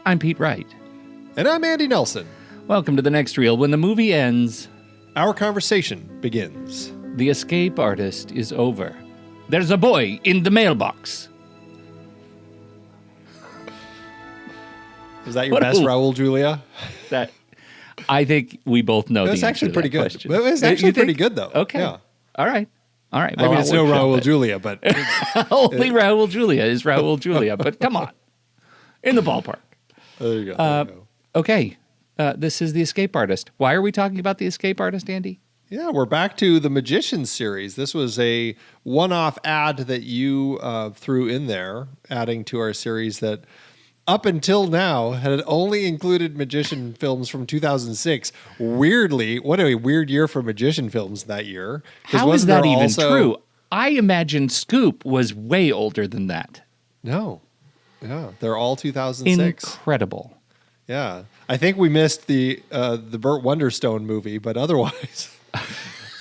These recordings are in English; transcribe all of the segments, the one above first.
I'm Pete Wright. And I'm Andy Nelson. Welcome to The Next Reel. When the movie ends, our conversation begins. The escape artist is over. There's a boy in the mailbox. Is that your best Raúl Juliá? That I think we both know the answer actually to pretty that good. question. It's actually pretty good, though. Okay. Yeah. All right. Well, I mean, it's no Raúl Juliá, but... Only Raúl Juliá is Raúl Juliá, but come on. In the ballpark. There you go. Okay. This is The Escape Artist. Why are we talking about The Escape Artist, Andy? Yeah, we're back to the Magician series. This was a one-off ad that you threw in there, adding to our series that up until now had only included magician films from 2006. Weirdly, what a weird year for magician films that year. How is that even true? I imagined Scoop was way older than that. No. Yeah, they're all 2006. Incredible. Yeah. I think we missed the Burt Wonderstone movie, but otherwise,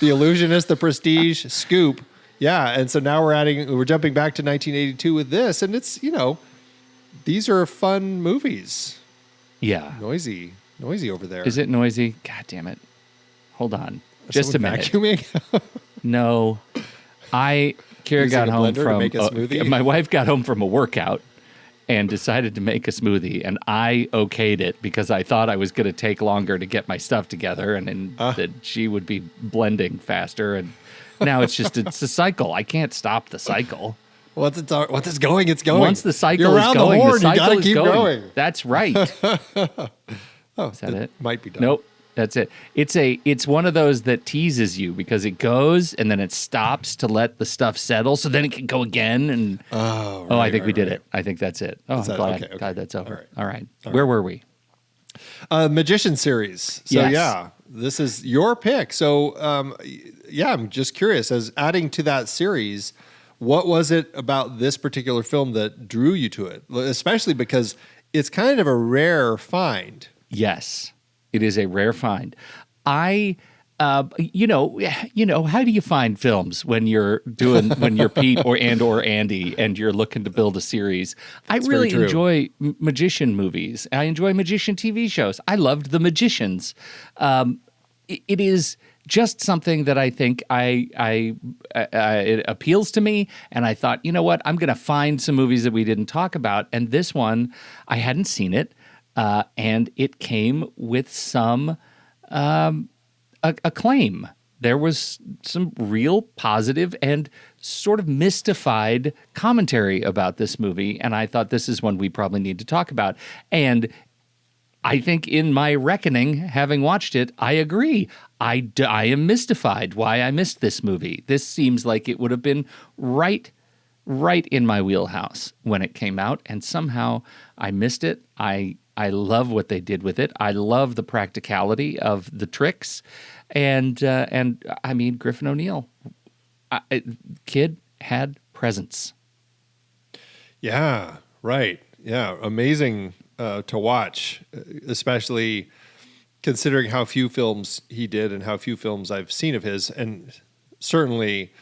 The Illusionist, The Prestige, Scoop. Yeah, and so now we're jumping back to 1982 with this, and it's, these are fun movies. Yeah. Noisy over there. Is it noisy? God damn it. Hold on. Just a minute. Vacuuming? No. Kira got home from my wife got home from a workout and decided to make a smoothie, and I okayed it because I thought I was going to take longer to get my stuff together, and that she would be blending faster. And now it's a cycle. I can't stop the cycle. Once it's going, it's going. Once the cycle You're is around going, the horn, cycle you gotta is keep going. That's right. Is that it? Might be done. Nope. That's it. It's one of those that teases you because it goes and then it stops to let the stuff settle, so then it can go again. And I think we did it. I think that's it. Oh, I'm glad that's over. All right. Where were we? Magician series. So yeah, this is your pick. So I'm just curious, as adding to that series, what was it about this particular film that drew you to it? Especially because it's kind of a rare find. Yes. It is a rare find. How do you find films when you're Pete or Andy and you're looking to build a series? I really enjoy magician movies. I enjoy magician TV shows. I loved The Magicians. It is just something that I think it appeals to me, and I thought, you know what, I'm going to find some movies that we didn't talk about, and this one, I hadn't seen it. And it came with some acclaim. There was some real positive and sort of mystified commentary about this movie, and I thought this is one we probably need to talk about. And I think in my reckoning, having watched it, I agree. I am mystified why I missed this movie. This seems like it would have been right in my wheelhouse when it came out, and somehow I missed it. I love what they did with it. I love the practicality of the tricks, and I mean, Griffin O'Neal, kid had presence. Yeah, right. Yeah, amazing to watch, especially considering how few films he did and how few films I've seen of his, and certainly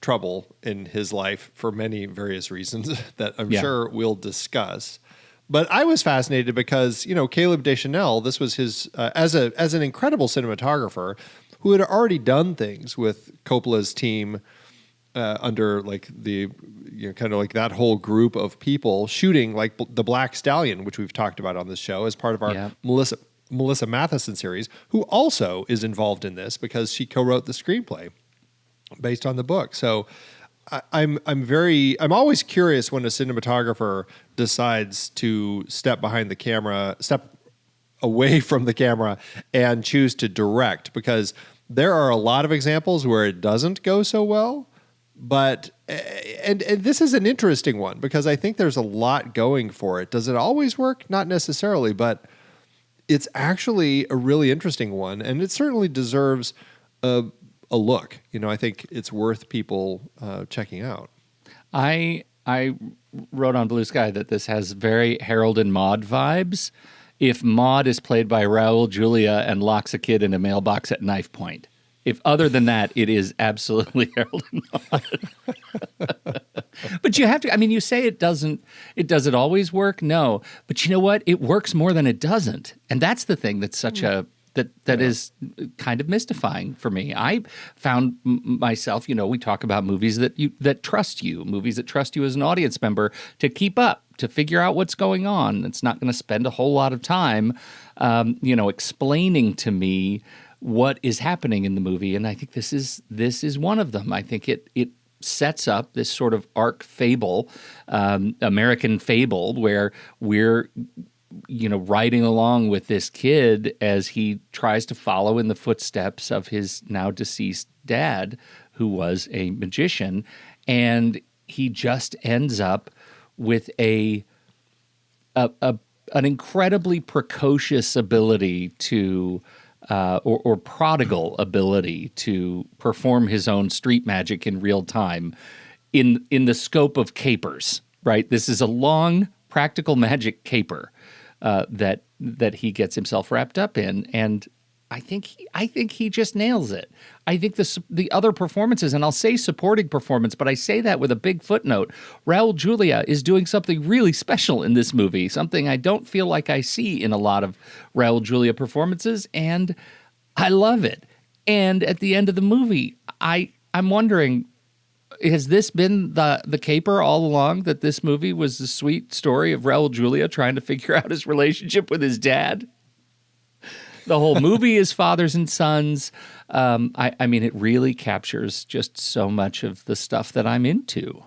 trouble in his life for many various reasons that I'm sure we'll discuss. But I was fascinated because, Caleb Deschanel, this was his, as an incredible cinematographer who had already done things with Coppola's team under like the, kind of like that whole group of people shooting like The Black Stallion, which we've talked about on this show as part of our Melissa Matheson series, who also is involved in this because she co-wrote the screenplay based on the book. So I'm always curious when a cinematographer decides to step away from the camera and choose to direct, because there are a lot of examples where it doesn't go so well. But and this is an interesting one because I think there's a lot going for it. Does it always work? Not necessarily, but it's actually a really interesting one, and it certainly deserves a look. I think it's worth people checking out. I wrote on Blue Sky that this has very Harold and Maude vibes. If Maude is played by Raúl Juliá and locks a kid in a mailbox at knife point. If other than that, it is absolutely Harold and Maude. But you have to, I mean, you say does it always work? No. But you know what? It works more than it doesn't. And that's the thing that's such that is kind of mystifying for me. I found myself, we talk about movies that trust you, movies that trust you as an audience member to keep up, to figure out what's going on. It's not going to spend a whole lot of time, explaining to me what is happening in the movie. And I think this is one of them. I think it sets up this sort of arc fable, American fable, where we're riding along with this kid as he tries to follow in the footsteps of his now deceased dad, who was a magician, and he just ends up with an incredibly precocious ability to, or prodigal ability to perform his own street magic in real time, in the scope of capers. Right, this is a long practical magic caper that he gets himself wrapped up in, and I think he just nails it. I think the other performances, and I'll say supporting performance, but I say that with a big footnote. Raúl Juliá is doing something really special in this movie, something I don't feel like I see in a lot of Raúl Juliá performances, and I love it. And at the end of the movie, I'm wondering, has this been the caper all along, that this movie was the sweet story of Raúl Juliá trying to figure out his relationship with his dad? The whole movie is fathers and sons. I mean, it really captures just so much of the stuff that I'm into.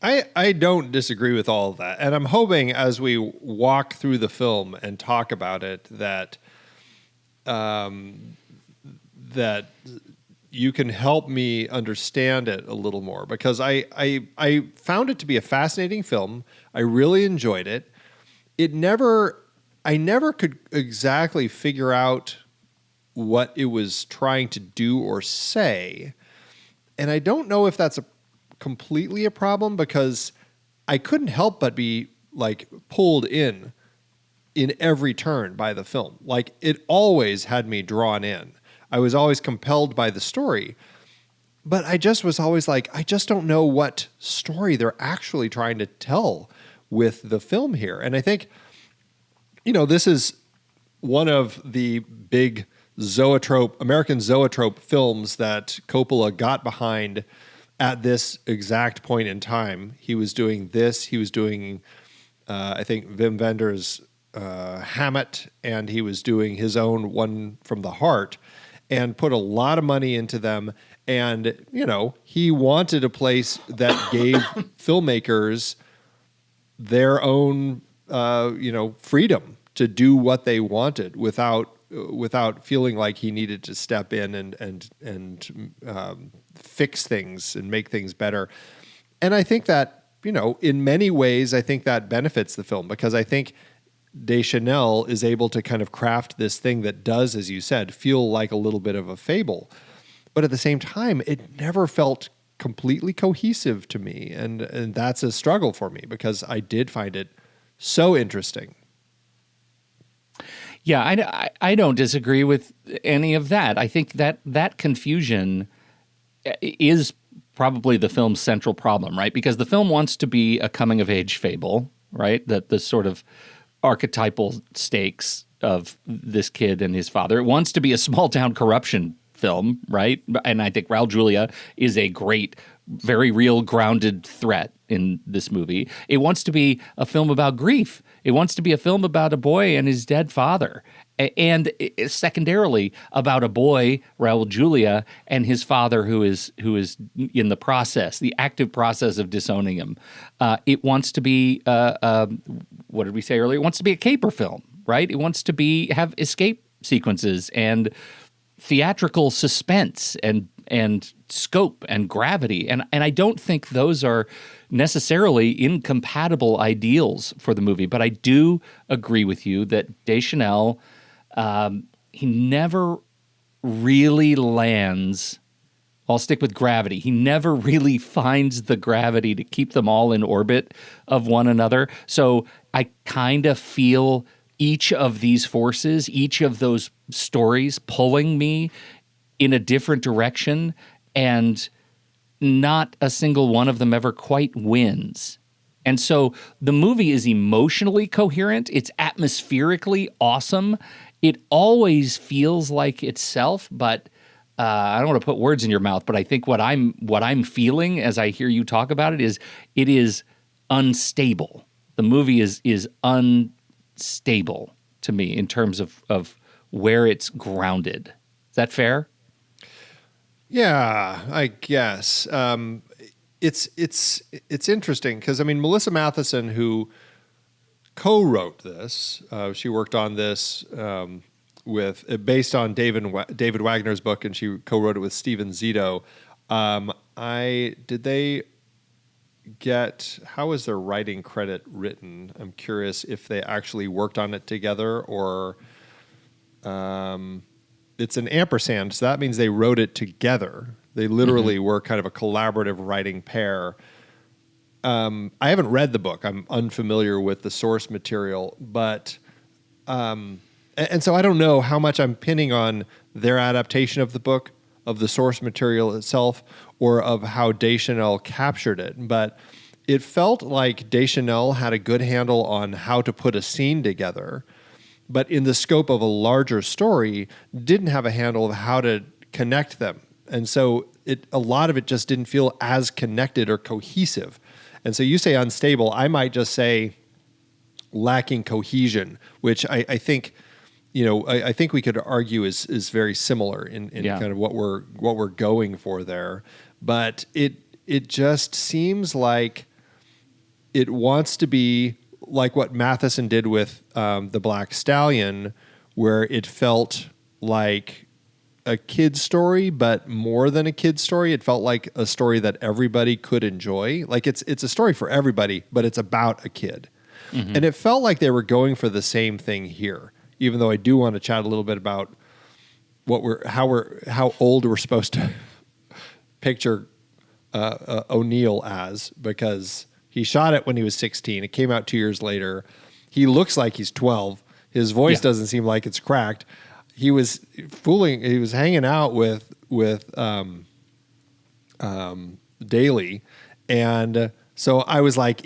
I don't disagree with all of that. And I'm hoping as we walk through the film and talk about it that you can help me understand it a little more, because I found it to be a fascinating film. I really enjoyed it. I never could exactly figure out what it was trying to do or say. And I don't know if that's completely a problem, because I couldn't help but be like pulled in every turn by the film. Like, it always had me drawn in. I was always compelled by the story. But I just was always like, I just don't know what story they're actually trying to tell with the film here. And I think, this is one of the big American Zoetrope films that Coppola got behind at this exact point in time. He was doing this. He was doing, I think, Wim Wenders' Hammett, and he was doing his own One from the Heart, and put a lot of money into them. And, he wanted a place that gave filmmakers their own, freedom to do what they wanted without feeling like he needed to step in and fix things and make things better. And I think that, in many ways, I think that benefits the film, because I think Deschanel is able to kind of craft this thing that does, as you said, feel like a little bit of a fable. But at the same time, it never felt completely cohesive to me. And that's a struggle for me, because I did find it so interesting. Yeah, I don't disagree with any of that. I think that confusion is probably the film's central problem, right? Because the film wants to be a coming-of-age fable, right? That the sort of archetypal stakes of this kid and his father. It wants to be a small-town corruption film, right? And I think Raúl Juliá is a great, very real, grounded threat in this movie. It wants to be a film about grief. It wants to be a film about a boy and his dead father. And secondarily, about a boy, Raúl Juliá, and his father who is in the process, the active process of disowning him. It wants to be, what did we say earlier? It wants to be a caper film, right? It wants to have escape sequences and theatrical suspense and scope and gravity. And I don't think those are necessarily incompatible ideals for the movie. But I do agree with you that Deschanel, he never really lands. I'll stick with gravity. He never really finds the gravity to keep them all in orbit of one another. So I kind of feel each of these forces, each of those stories pulling me in a different direction, and not a single one of them ever quite wins. And so the movie is emotionally coherent. It's atmospherically awesome. It always feels like itself, but I don't want to put words in your mouth, but I think what I'm feeling as I hear you talk about it is unstable. The movie is unstable to me in terms of where it's grounded. Is that fair? Yeah, I guess. It's interesting because, I mean, Melissa Matheson, who co-wrote this, she worked on this based on David Wagner's book, and she co-wrote it with Steven Zito. How is their writing credit written? I'm curious if they actually worked on it together, or it's an ampersand, so that means they wrote it together. They literally were kind of a collaborative writing pair. I haven't read the book. I'm unfamiliar with the source material, but and so I don't know how much I'm pinning on their adaptation of the book, of the source material itself, or of how Deschanel captured it. But it felt like Deschanel had a good handle on how to put a scene together, but in the scope of a larger story, didn't have a handle of how to connect them. And so a lot of it just didn't feel as connected or cohesive. And so you say unstable, I might just say lacking cohesion, which I think, I think we could argue is very similar in kind of what we're going for there. But it just seems like it wants to be like what Matheson did with The Black Stallion, where it felt like a kid's story, but more than a kid's story. It felt like a story that everybody could enjoy. Like it's a story for everybody, but it's about a kid. Mm-hmm. And it felt like they were going for the same thing here, even though I do want to chat a little bit about how old we're supposed to picture O'Neal as, because he shot it when he was 16. It came out 2 years later. He looks like he's 12. His voice doesn't seem like it's cracked. He was hanging out with Daly, and so I was like,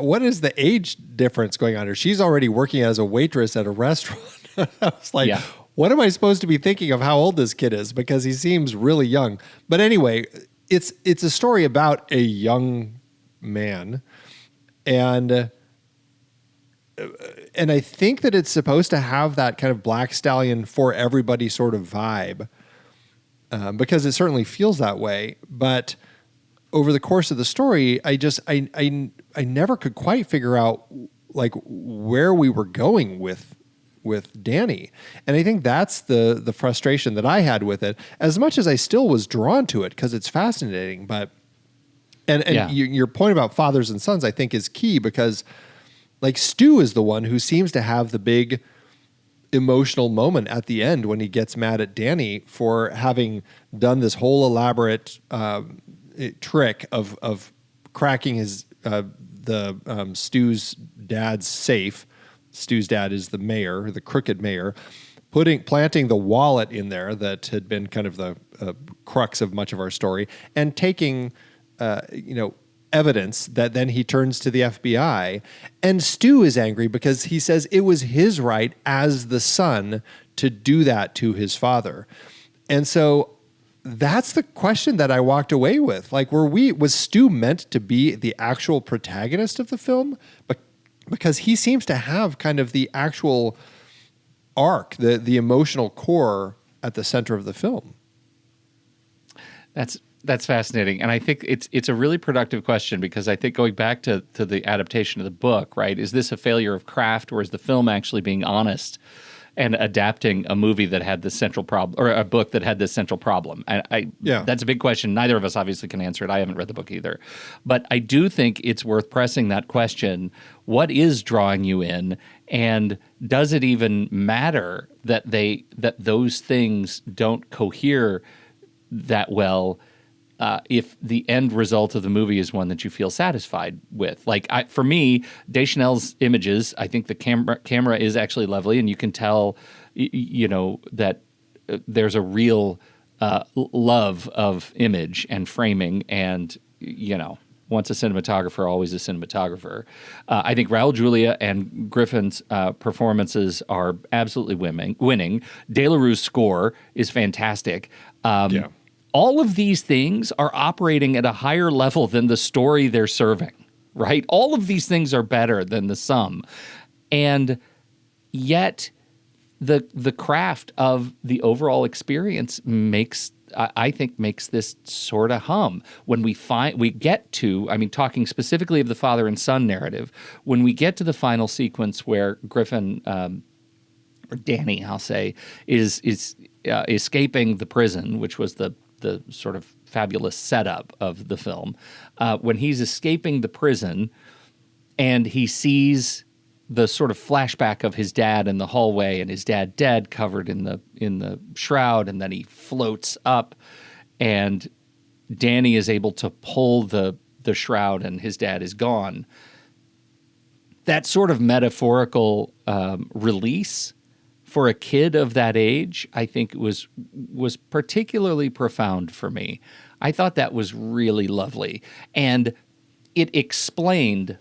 what is the age difference going on here? She's already working as a waitress at a restaurant. I was like, what am I supposed to be thinking of how old this kid is? Because he seems really young. But anyway, it's a story about a young man, and I think that it's supposed to have that kind of Black Stallion for everybody sort of vibe, because it certainly feels that way. But over the course of the story, I never could quite figure out like where we were going with Danny. And I think that's the frustration that I had with it, as much as I still was drawn to it because it's fascinating. But your point about fathers and sons, I think, is key, because like Stu is the one who seems to have the big emotional moment at the end when he gets mad at Danny for having done this whole elaborate trick of cracking his Stu's dad's safe. Stu's dad is the mayor, the crooked mayor, planting the wallet in there that had been kind of the crux of much of our story, and taking evidence that then he turns to the FBI. And Stu is angry because he says it was his right as the son to do that to his father. And so that's the question that I walked away with. Like, was Stu meant to be the actual protagonist of the film? Because he seems to have kind of the actual arc, the emotional core at the center of the film. That's fascinating. And I think it's a really productive question, because I think going back to the adaptation of the book, right, is this a failure of craft, or is the film actually being honest and adapting a movie that had this central problem, or a book that had this central problem? That's a big question. Neither of us obviously can answer it. I haven't read the book either. But I do think it's worth pressing that question. What is drawing you in? And does it even matter that those things don't cohere that well, if the end result of the movie is one that you feel satisfied with? Like, for me, Deschanel's images, I think the camera is actually lovely, and you can tell, that there's a real love of image and framing, and once a cinematographer, always a cinematographer. I think Raúl Juliá and Griffin's performances are absolutely winning. De La Rue's score is fantastic. All of these things are operating at a higher level than the story they're serving, right? All of these things are better than the sum. And yet the craft of the overall experience I think makes this sort of hum. When we get to, talking specifically of the father and son narrative, when we get to the final sequence where Griffin, or Danny, I'll say, is escaping the prison, which was the sort of fabulous setup of the film, when he's escaping the prison and he sees the sort of flashback of his dad in the hallway, and his dad dead, covered in the shroud, and then he floats up, and Danny is able to pull the shroud, and his dad is gone. That sort of metaphorical release for a kid of that age, I think was particularly profound for me. I thought that was really lovely, and it explained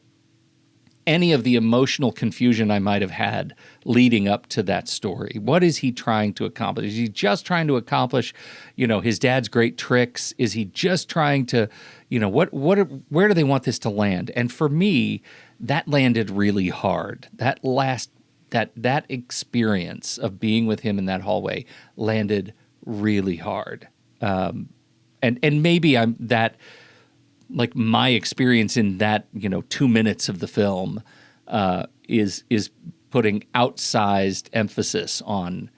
any of the emotional confusion I might have had leading up to that story. What is he trying to accomplish? Is he just trying to accomplish, his dad's great tricks? Is he just trying to, where do they want this to land? And for me, that landed really hard. That experience of being with him in that hallway landed really hard. And maybe I'm that. Like, my experience in that 2 minutes of the film is putting outsized emphasis on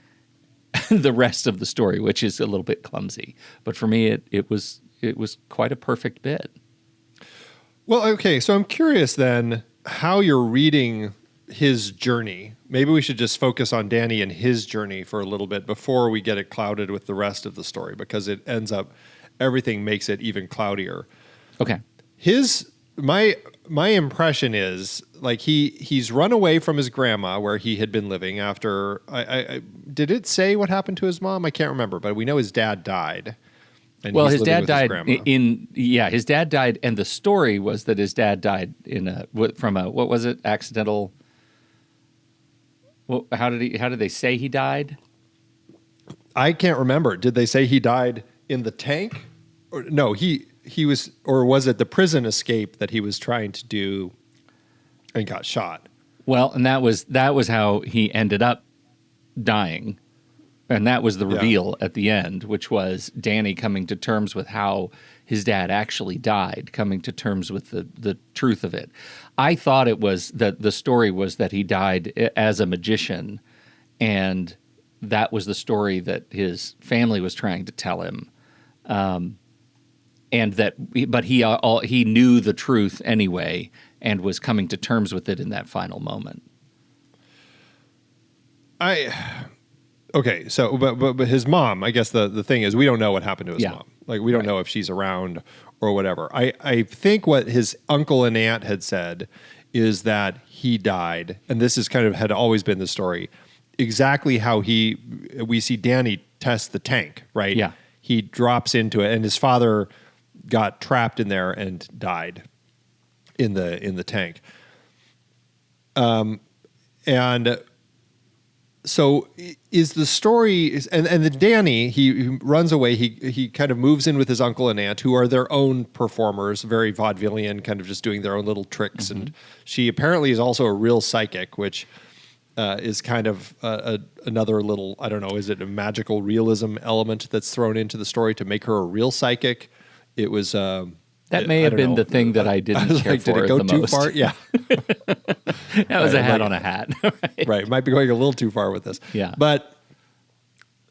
the rest of the story, which is a little bit clumsy. But for me, it was quite a perfect bit. Well, okay, so I'm curious then how you're reading his journey. Maybe we should just focus on Danny and his journey for a little bit before we get it clouded with the rest of the story, because it ends up, everything makes it even cloudier. Okay. My impression is, like, he's run away from his grandma where he had been living after did it say what happened to his mom? I can't remember, but we know his dad died. And well, his dad died his dad died, and the story was that his dad died from a what was it? Accidental. Well, how did they say he died? I can't remember. Did they say he died in the tank? Or, no, he was, or was it the prison escape that he was trying to do and got shot? Well, and that was how he ended up dying. And that was the reveal at the end, which was Danny coming to terms with how his dad actually died, coming to terms with the truth of it. I thought it was that the story was that he died as a magician, and that was the story that his family was trying to tell him. But he knew the truth anyway and was coming to terms with it in that final moment. Okay, so but his mom, I guess the thing is, we don't know what happened to his mom. Like, we don't know if she's around or whatever. I think what his uncle and aunt had said is that he died, and this is kind of had always been the story, exactly how we see Danny test the tank, right? Yeah. He drops into it, and his father got trapped in there and died in the tank. And so is the story, and then Danny, he runs away. He kind of moves in with his uncle and aunt, who are their own performers, very vaudevillian, kind of just doing their own little tricks. Mm-hmm. And she apparently is also a real psychic, which is kind of another little, I don't know, is it a magical realism element that's thrown into the story to make her a real psychic? It was that may have been the thing that I didn't care for. Did it go the too most. far? Yeah, that was a hat on a hat. Right, might be going a little too far with this. Yeah, but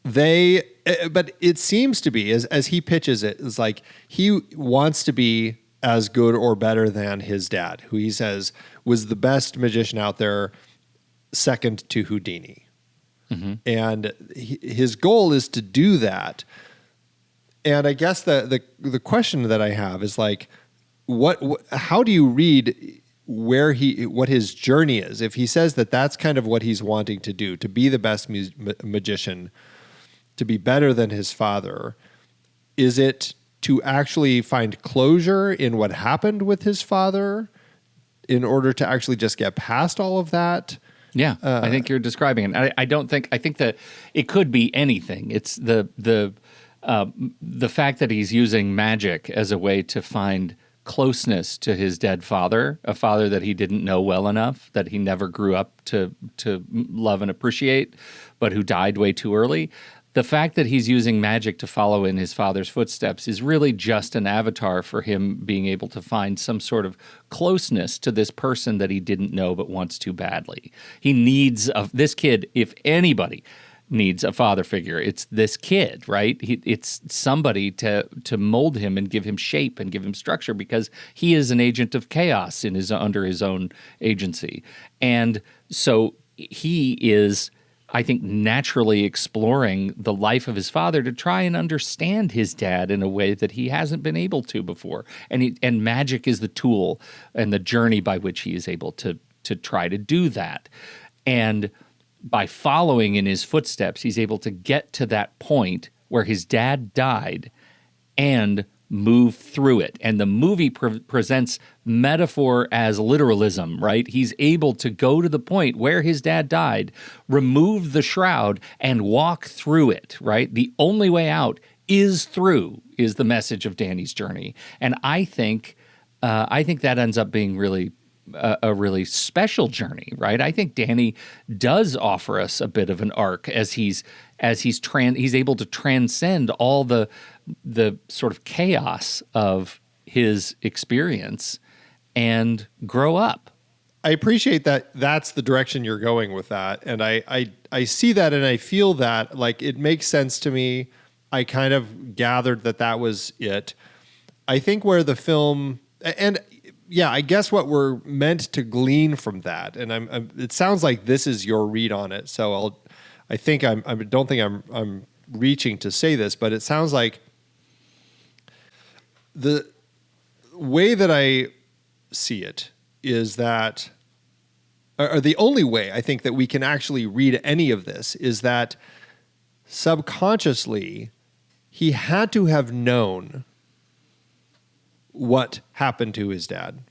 it seems to be as he pitches it, is like he wants to be as good or better than his dad, who he says was the best magician out there, second to Houdini. Mm-hmm. And his goal is to do that. And I guess the question that I have is like, how do you read what his journey is? If he says that that's kind of what he's wanting to do, to be the best magician, to be better than his father? Is it to actually find closure in what happened with his father in order to actually just get past all of that? Yeah, I think you're describing it. I think that it could be anything. It's the fact that he's using magic as a way to find closeness to his dead father, a father that he didn't know well enough, that he never grew up to love and appreciate, but who died way too early. The fact that he's using magic to follow in his father's footsteps is really just an avatar for him being able to find some sort of closeness to this person that he didn't know but wants to badly. He needs this kid, if anybody needs a father figure, it's this kid, right? It's somebody to mold him and give him shape and give him structure, because he is an agent of chaos under his own agency. And so he is, I think, naturally exploring the life of his father to try and understand his dad in a way that he hasn't been able to before. And magic is the tool and the journey by which he is able to try to do that. And by following in his footsteps, he's able to get to that point where his dad died and move through it. And the movie presents metaphor as literalism, right? He's able to go to the point where his dad died, remove the shroud, and walk through it, right? The only way out is through, is the message of Danny's journey. And I think that ends up being really a really special journey, right? I think Danny does offer us a bit of an arc as he's able to transcend all the sort of chaos of his experience and grow up. I appreciate that that's the direction you're going with that. And I see that, and I feel that, like, it makes sense to me. I kind of gathered that was it. I think where the film, and yeah, I guess what we're meant to glean from that, and it sounds like this is your read on it. So I don't think I'm reaching to say this, but it sounds like the way that I see it is that, or the only way I think that we can actually read any of this is that subconsciously he had to have known what happened to his dad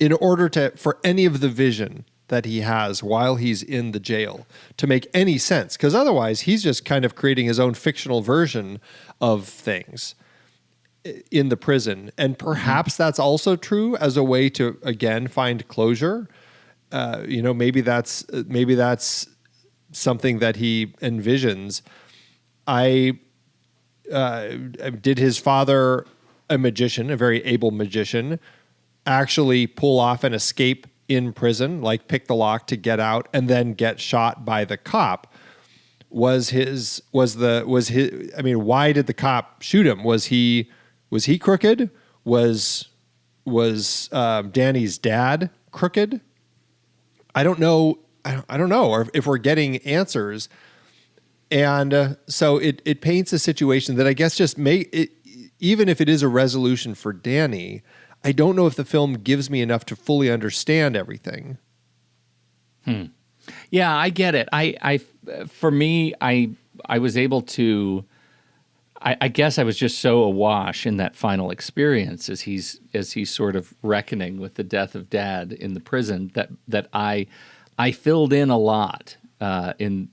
in order for any of the vision that he has while he's in the jail to make any sense. Because otherwise he's just kind of creating his own fictional version of things in the prison. And perhaps that's also true as a way to, again, find closure. Maybe that's something that he envisions. Did his father, a magician, a very able magician, actually pull off an escape in prison, like pick the lock to get out and then get shot by the cop? Why did the cop shoot him? Was he crooked? Was Danny's dad crooked? I don't know. I don't know, or if we're getting answers. And so it paints a situation that I guess just even if it is a resolution for Danny, I don't know if the film gives me enough to fully understand everything. Yeah, I get it. For me, I was able to. I guess I was just so awash in that final experience as he's sort of reckoning with the death of Dad in the prison that I filled in a lot in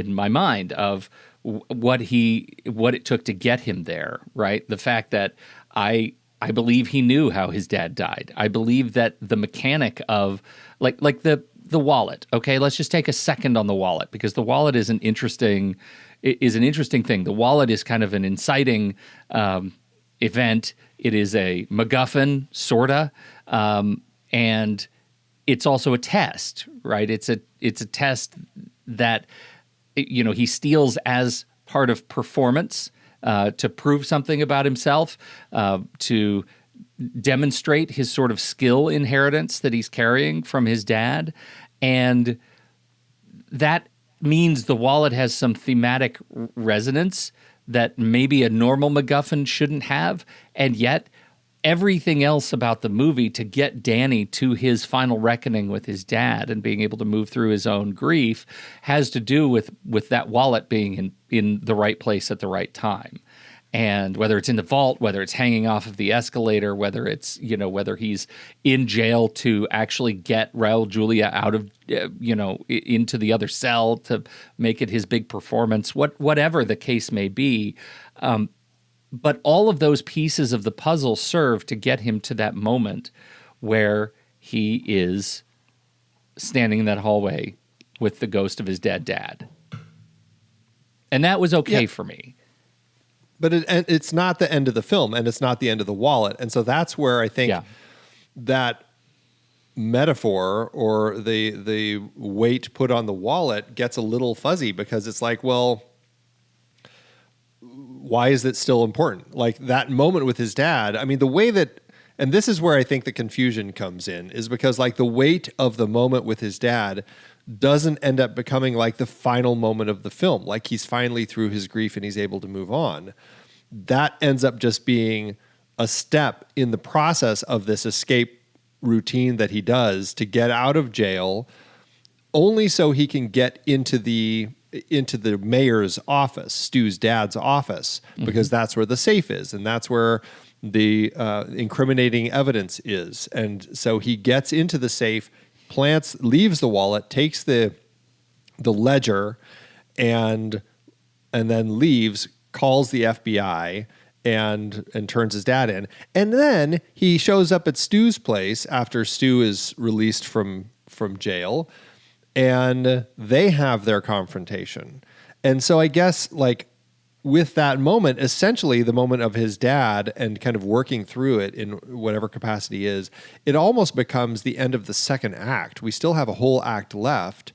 my mind of what it took to get him there. Right, the fact that I believe he knew how his dad died. I believe that the mechanic of like the wallet. Okay, let's just take a second on the wallet, because the wallet is an interesting thing. The wallet is kind of an inciting event. It is a MacGuffin, sorta, and it's also a test, right? It's a test that he steals as part of performance to prove something about himself, to demonstrate his sort of skill inheritance that he's carrying from his dad, and that means the wallet has some thematic resonance that maybe a normal MacGuffin shouldn't have, and yet everything else about the movie to get Danny to his final reckoning with his dad and being able to move through his own grief has to do with that wallet being in the right place at the right time. And whether it's in the vault, whether it's hanging off of the escalator, whether it's, whether he's in jail to actually get Raúl Juliá out of, into the other cell to make it his big performance, whatever the case may be. But all of those pieces of the puzzle serve to get him to that moment where he is standing in that hallway with the ghost of his dead dad. And that was okay for me. But it's not the end of the film, and it's not the end of the wallet. And so that's where I think that metaphor or the weight put on the wallet gets a little fuzzy, because it's like, well, why is it still important? Like that moment with his dad, I mean, the way that, and this is where I think the confusion comes in, is because like the weight of the moment with his dad doesn't end up becoming like the final moment of the film. Like he's finally through his grief and he's able to move on. That ends up just being a step in the process of this escape routine that he does to get out of jail, only so he can get into the mayor's office, Stu's dad's office, because that's where the safe is and that's where the incriminating evidence is. And so he gets into the safe, leaves the wallet, takes the ledger, and then leaves, calls the FBI, and turns his dad in. And then he shows up at Stu's place after Stu is released from jail, and they have their confrontation. And so I guess like with that moment, essentially the moment of his dad and kind of working through it in whatever capacity is, it almost becomes the end of the second act. We still have a whole act left.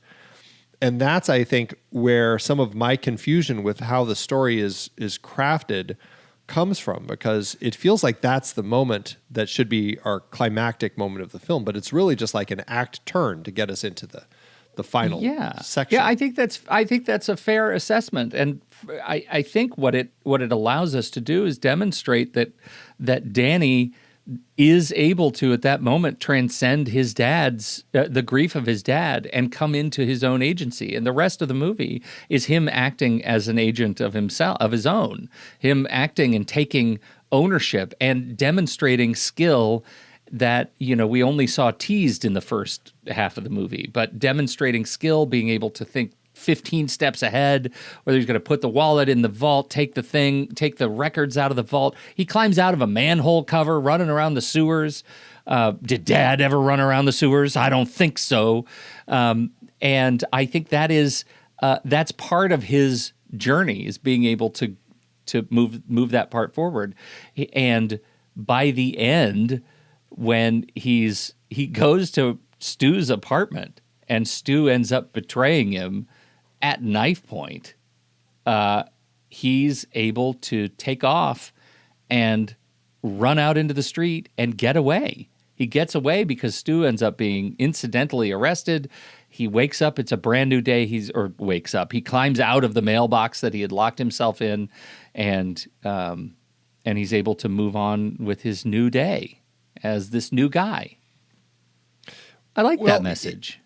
And that's, I think, where some of my confusion with how the story is crafted comes from, because it feels like that's the moment that should be our climactic moment of the film, but it's really just like an act turn to get us into the final section. Yeah, I think that's a fair assessment, and I think what it allows us to do is demonstrate that Danny is able to at that moment transcend his dad's the grief of his dad and come into his own agency. And the rest of the movie is him acting as an agent of himself, of his own, him acting and taking ownership and demonstrating skill that, we only saw teased in the first half of the movie, but demonstrating skill, being able to think 15 steps ahead, whether he's going to put the wallet in the vault, take the records out of the vault. He climbs out of a manhole cover, running around the sewers. Did Dad ever run around the sewers? I don't think so. And I think that's part of his journey, is being able to move that part forward. And by the end, when he goes to Stu's apartment and Stu ends up betraying him at knife point, he's able to take off and run out into the street and get away. He gets away because Stu ends up being incidentally arrested. He wakes up, it's a brand new day. He climbs out of the mailbox that he had locked himself in, and he's able to move on with his new day as this new guy. I like that message.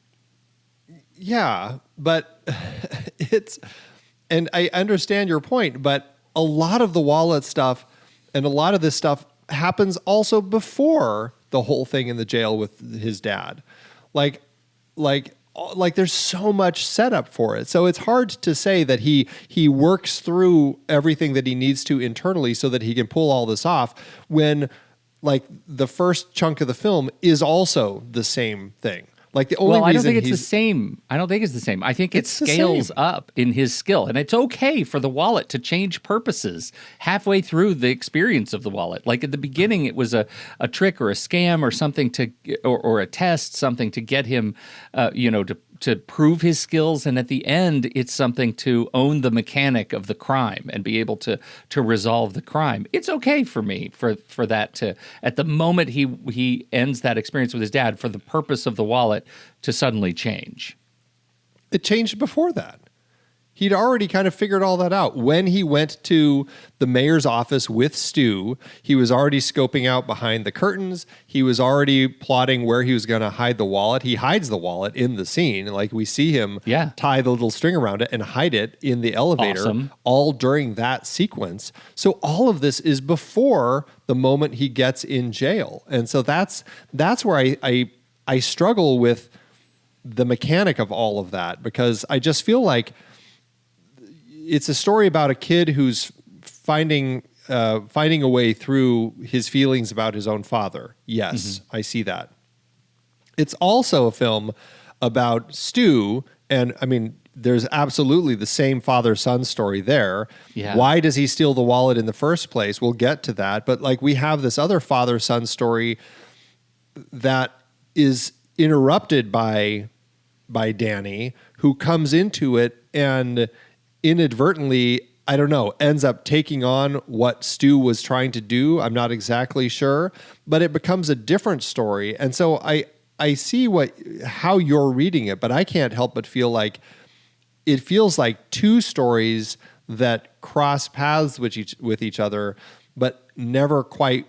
Yeah, but and I understand your point, but a lot of the wallet stuff and a lot of this stuff happens also before the whole thing in the jail with his dad. Like there's so much setup for it. So it's hard to say that he works through everything that he needs to internally so that he can pull all this off, when like the first chunk of the film is also the same thing. Like the only reason I don't think it's the same. I think it scales up in his skill, and it's okay for the wallet to change purposes halfway through the experience of the wallet. Like at the beginning, it was a trick or a scam or something or a test, something to get him, to prove his skills, and at the end, it's something to own the mechanic of the crime and be able to resolve the crime. It's okay for me for that to, at the moment he ends that experience with his dad, for the purpose of the wallet to suddenly change. It changed before that. He'd already kind of figured all that out. When he went to the mayor's office with Stu, he was already scoping out behind the curtains. He was already plotting where he was going to hide the wallet. He hides the wallet in the scene. Like we see him tie the little string around it and hide it in the elevator all during that sequence. So all of this is before the moment he gets in jail. And so that's where I struggle with the mechanic of all of that, because I just feel like it's a story about a kid who's finding a way through his feelings about his own father. Yes, I see that. It's also a film about Stu, and I mean, there's absolutely the same father-son story there. Yeah. Why does he steal the wallet in the first place? We'll get to that. But like we have this other father-son story that is interrupted by Danny, who comes into it and inadvertently, I don't know, ends up taking on what Stu was trying to do. I'm not exactly sure, but it becomes a different story. And so I see how you're reading it, but I can't help but feel like it feels like two stories that cross paths with each other, but never quite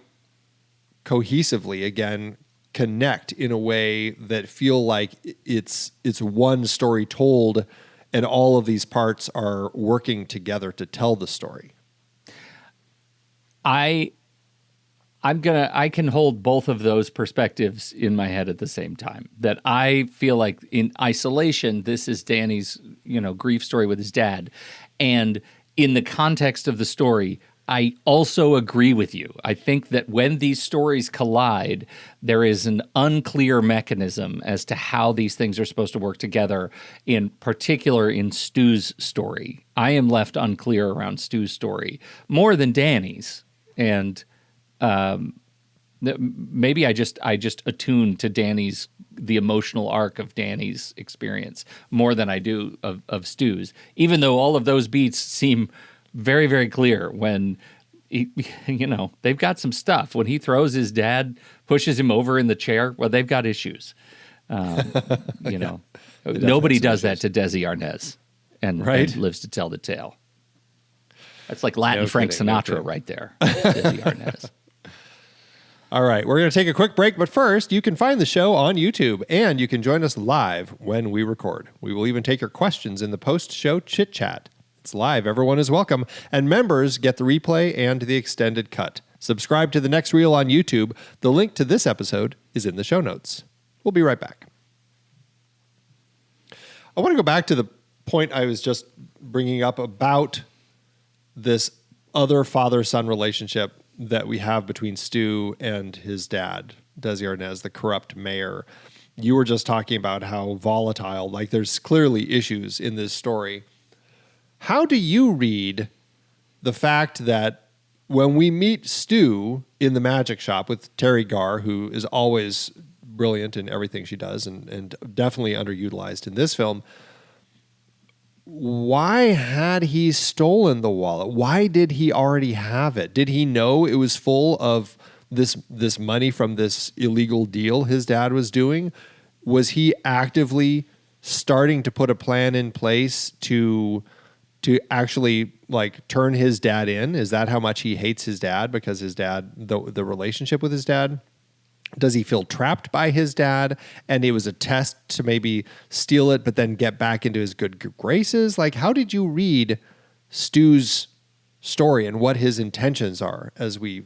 cohesively again connect in a way that feel like it's one story told, and all of these parts are working together to tell the story. I can hold both of those perspectives in my head at the same time. That I feel like in isolation, this is Danny's, grief story with his dad. And in the context of the story, I also agree with you. I think that when these stories collide, there is an unclear mechanism as to how these things are supposed to work together, in particular in Stu's story. I am left unclear around Stu's story, more than Danny's. And maybe I just attune to the emotional arc of Danny's experience more than I do of Stu's, even though all of those beats seem very, very clear when they've got some stuff. When he throws his dad, pushes him over in the chair, well, they've got issues. Nobody does that to Desi Arnaz and lives to tell the tale. That's like Latin Frank Sinatra right there, Desi Arnaz. All right, we're going to take a quick break, but first, you can find the show on YouTube, and you can join us live when we record. We will even take your questions in the post-show chit-chat. It's live. Everyone is welcome. And members get the replay and the extended cut. Subscribe to The Next Reel on YouTube. The link to this episode is in the show notes. We'll be right back. I want to go back to the point I was just bringing up about this other father-son relationship that we have between Stu and his dad, Desi Arnaz, the corrupt mayor. You were just talking about how volatile, like there's clearly issues in this story. How do you read the fact that when we meet Stu in the magic shop with Terry Garr, who is always brilliant in everything she does and definitely underutilized in this film, why had he stolen the wallet? Why did he already have it? Did he know it was full of this money from this illegal deal his dad was doing? Was he actively starting to put a plan in place to actually like turn his dad in? Is that how much he hates his dad? Because his dad, the relationship with his dad? Does he feel trapped by his dad and it was a test to maybe steal it but then get back into his good graces? Like, how did you read Stu's story and what his intentions are as we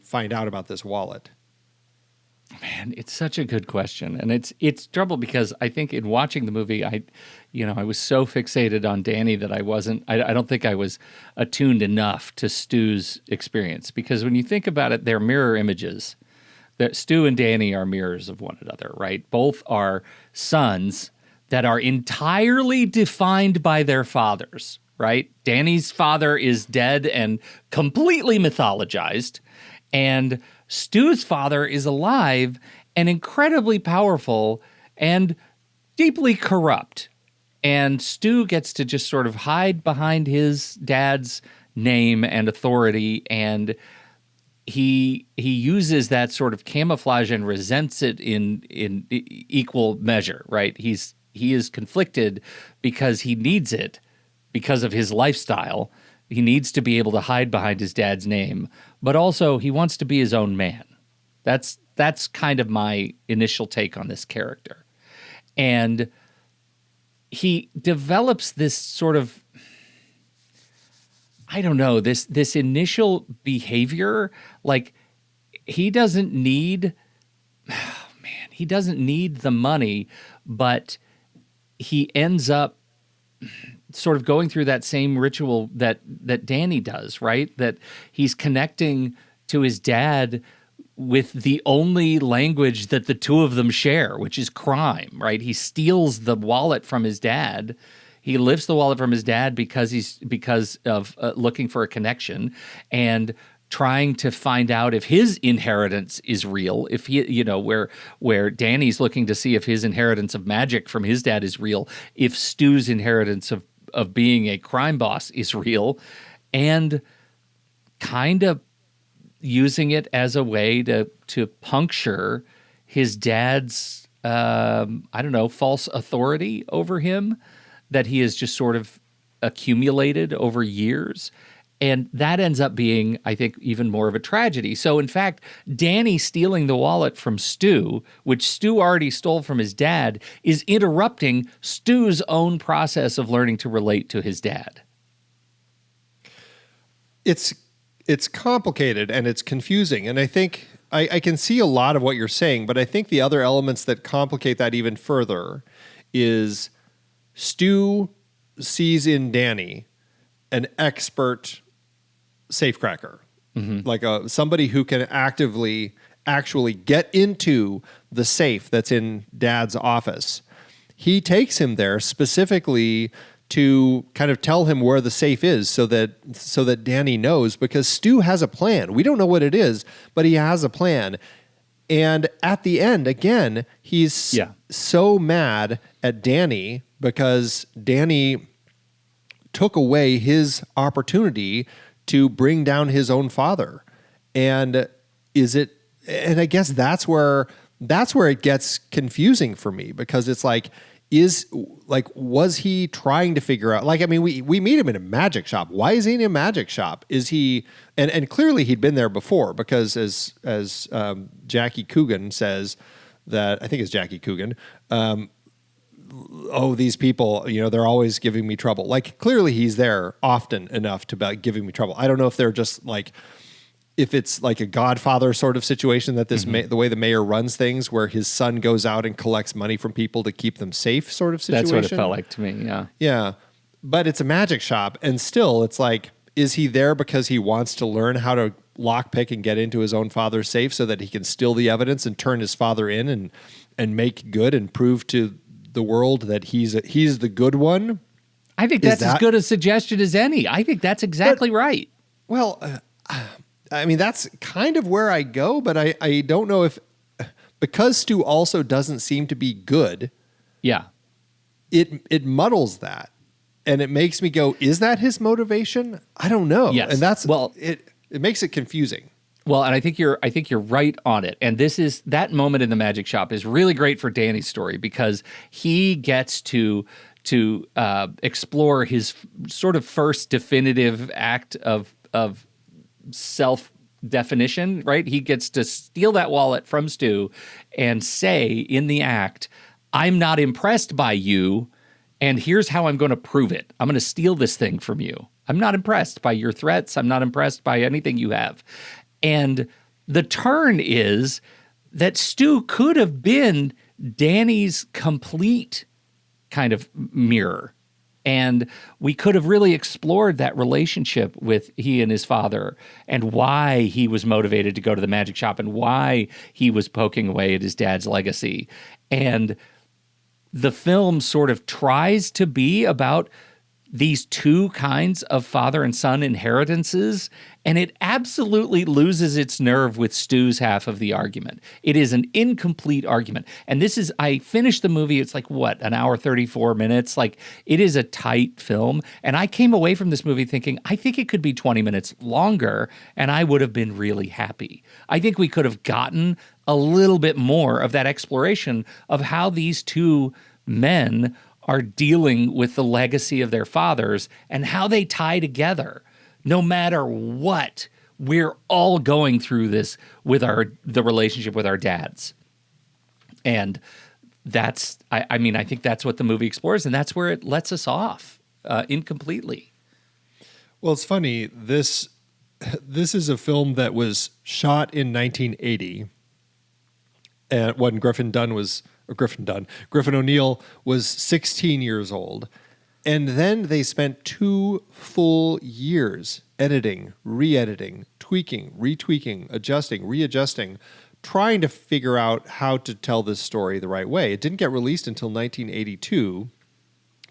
find out about this wallet? Man, it's such a good question. And it's trouble because I think in watching the movie, I was so fixated on Danny that I don't think I was attuned enough to Stu's experience. Because when you think about it, they're mirror images. That Stu and Danny are mirrors of one another, right? Both are sons that are entirely defined by their fathers, right? Danny's father is dead and completely mythologized, and Stu's father is alive and incredibly powerful and deeply corrupt. And Stu gets to just sort of hide behind his dad's name and authority, and he uses that sort of camouflage and resents it in equal measure, right? He is conflicted because he needs it because of his lifestyle. He needs to be able to hide behind his dad's name, but also he wants to be his own man. That's kind of my initial take on this character. And he develops this sort of, I don't know, this initial behavior, like he doesn't need the money, but he ends up sort of going through that same ritual that Danny does, right? That he's connecting to his dad with the only language that the two of them share, which is crime, right? He steals the wallet from his dad. He lifts the wallet from his dad because of looking for a connection and trying to find out if his inheritance is real. If he, where Danny's looking to see if his inheritance of magic from his dad is real, if Stu's inheritance of being a crime boss is real, and kind of using it as a way to puncture his dad's, false authority over him that he has just sort of accumulated over years. And that ends up being, I think, even more of a tragedy. So, in fact, Danny stealing the wallet from Stu, which Stu already stole from his dad, is interrupting Stu's own process of learning to relate to his dad. It's complicated and it's confusing. And I think I can see a lot of what you're saying, but I think the other elements that complicate that even further is Stu sees in Danny an expert safecracker, like somebody who can actually get into the safe that's in Dad's office. He takes him there specifically to kind of tell him where the safe is so that Danny knows, because Stu has a plan. We don't know what it is, but he has a plan. And at the end, again, he's so mad at Danny because Danny took away his opportunity to bring down his own father. And I guess that's where it gets confusing for me, because it's like, was he trying to figure out, we meet him in a magic shop. Why is he in a magic shop? Is he, and clearly he'd been there before, because as Jackie Coogan says, that I think it's Jackie Coogan, these people, they're always giving me trouble. Like, clearly he's there often enough to be giving me trouble. I don't know if they're just like, if it's like a Godfather sort of situation that this the way the mayor runs things, where his son goes out and collects money from people to keep them safe sort of situation. That's what it felt like to me, yeah. Yeah, but it's a magic shop, and still it's like, is he there because he wants to learn how to lockpick and get into his own father's safe so that he can steal the evidence and turn his father in and make good and prove to the world that he's the good one? I think that's as good a suggestion as any. I think that's exactly right. Well, that's kind of where I go, but I don't know if, because Stu also doesn't seem to be good. Yeah. It muddles that. And it makes me go, is that his motivation? I don't know. Yes. And it makes it confusing. Well, and I think you're right on it. And that moment in the magic shop is really great for Danny's story, because he gets to explore his sort of first definitive act of self-definition, right? He gets to steal that wallet from Stu and say in the act, I'm not impressed by you, and here's how I'm going to prove it. I'm going to steal this thing from you. I'm not impressed by your threats. I'm not impressed by anything you have. And the turn is that Stu could have been Danny's complete kind of mirror. And we could have really explored that relationship with he and his father, and why he was motivated to go to the magic shop, and why he was poking away at his dad's legacy. And the film sort of tries to be about these two kinds of father and son inheritances, and it absolutely loses its nerve with Stu's half of the argument. It is an incomplete argument. And I finished the movie, it's like, an hour, 34 minutes? Like, it is a tight film. And I came away from this movie thinking, I think it could be 20 minutes longer, and I would have been really happy. I think we could have gotten a little bit more of that exploration of how these two men are dealing with the legacy of their fathers and how they tie together. No matter what, we're all going through this with the relationship with our dads. And that's, I mean, I think that's what the movie explores, and that's where it lets us off incompletely. Well, it's funny. This is a film that was shot in 1980, and when Griffin O'Neal was 16 years old, and then they spent 2 full years editing, re-editing, tweaking, retweaking, adjusting, readjusting, trying to figure out how to tell this story the right way. It didn't get released until 1982,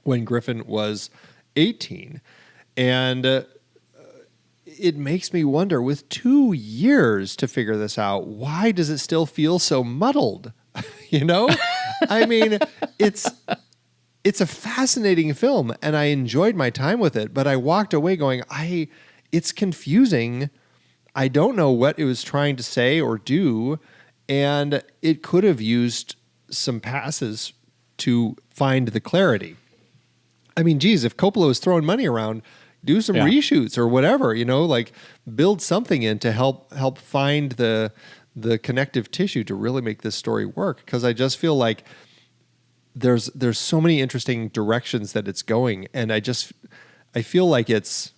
when Griffin was 18, and it makes me wonder, with 2 years to figure this out, why does it still feel so muddled? You know? I mean, it's a fascinating film, and I enjoyed my time with it, but I walked away going, it's confusing. I don't know what it was trying to say or do, and it could have used some passes to find the clarity. I mean, geez, if Coppola was throwing money around, do some reshoots or whatever, you know, like build something in to help find the connective tissue to really make this story work. Because I just feel like there's so many interesting directions that it's going, and I feel like it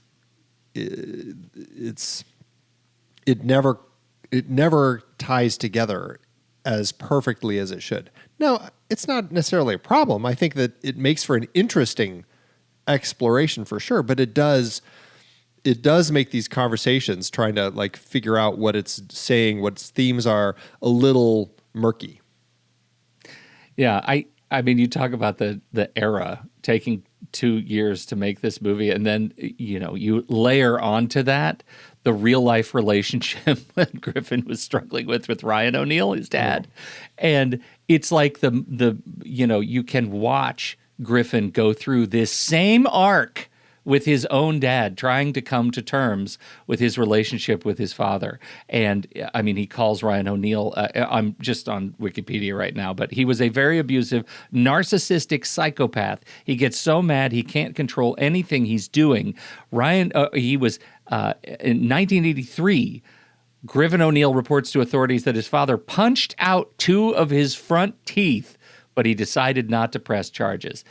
never ties together as perfectly as it should. Now, it's not necessarily a problem. I think that it makes for an interesting exploration for sure, but it does make these conversations trying to like figure out what it's saying, what its themes are, a little murky. Yeah, I mean, you talk about the era taking 2 years to make this movie, and then, you know, you layer onto that the real life relationship that Griffin was struggling with Ryan O'Neal, his dad. And it's like the you know, you can watch Griffin go through this same arc with his own dad, trying to come to terms with his relationship with his father. And I mean, he calls Ryan O'Neal, I'm just on Wikipedia right now, but he was a very abusive, narcissistic psychopath. He gets so mad he can't control anything he's doing. He was, in 1983, Griffin O'Neal reports to authorities that his father punched out 2 of his front teeth, but he decided not to press charges.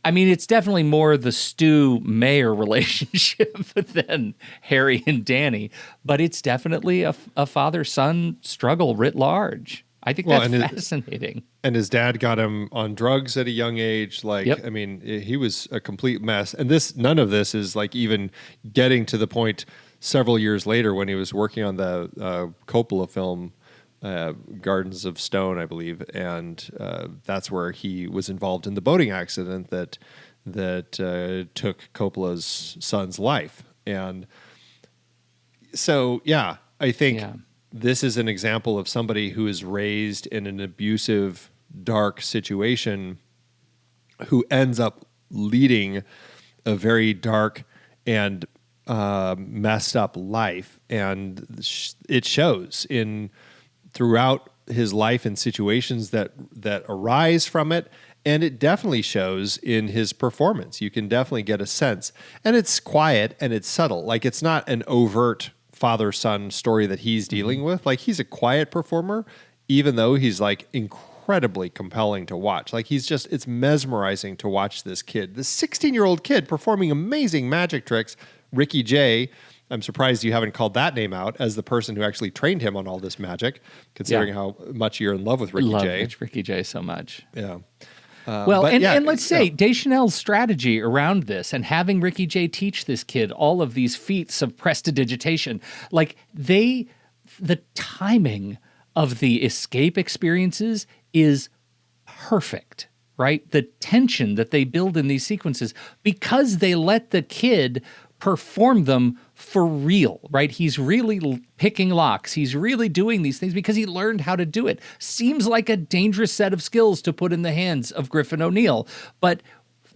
I mean, it's definitely more the Stu-Mayer relationship than Harry and Danny, but it's definitely a father-son struggle writ large. I think that's fascinating. And his dad got him on drugs at a young age. Like, yep. I mean, he was a complete mess. And none of this is like even getting to the point several years later when he was working on the Coppola film, Gardens of Stone, I believe, and that's where he was involved in the boating accident that took Coppola's son's life. And so, yeah, I think this is an example of somebody who is raised in an abusive, dark situation, who ends up leading a very dark and messed up life, and it shows throughout his life and situations that arise from it. And it definitely shows in his performance. You can definitely get a sense. And it's quiet and it's subtle. Like, it's not an overt father-son story that he's dealing with. Like, he's a quiet performer, even though he's like incredibly compelling to watch. Like, it's mesmerizing to watch this kid, this 16-year-old kid performing amazing magic tricks. Ricky Jay, I'm surprised you haven't called that name out as the person who actually trained him on all this magic, considering how much you're in love with Ricky Jay. Love Ricky Jay so much. Yeah. And let's say Deschanel's strategy around this and having Ricky Jay teach this kid all of these feats of prestidigitation, like the timing of the escape experiences is perfect, right? The tension that they build in these sequences, because they let the kid perform them for real, right? He's really picking locks. He's really doing these things because he learned how to do it. Seems like a dangerous set of skills to put in the hands of Griffin O'Neal, but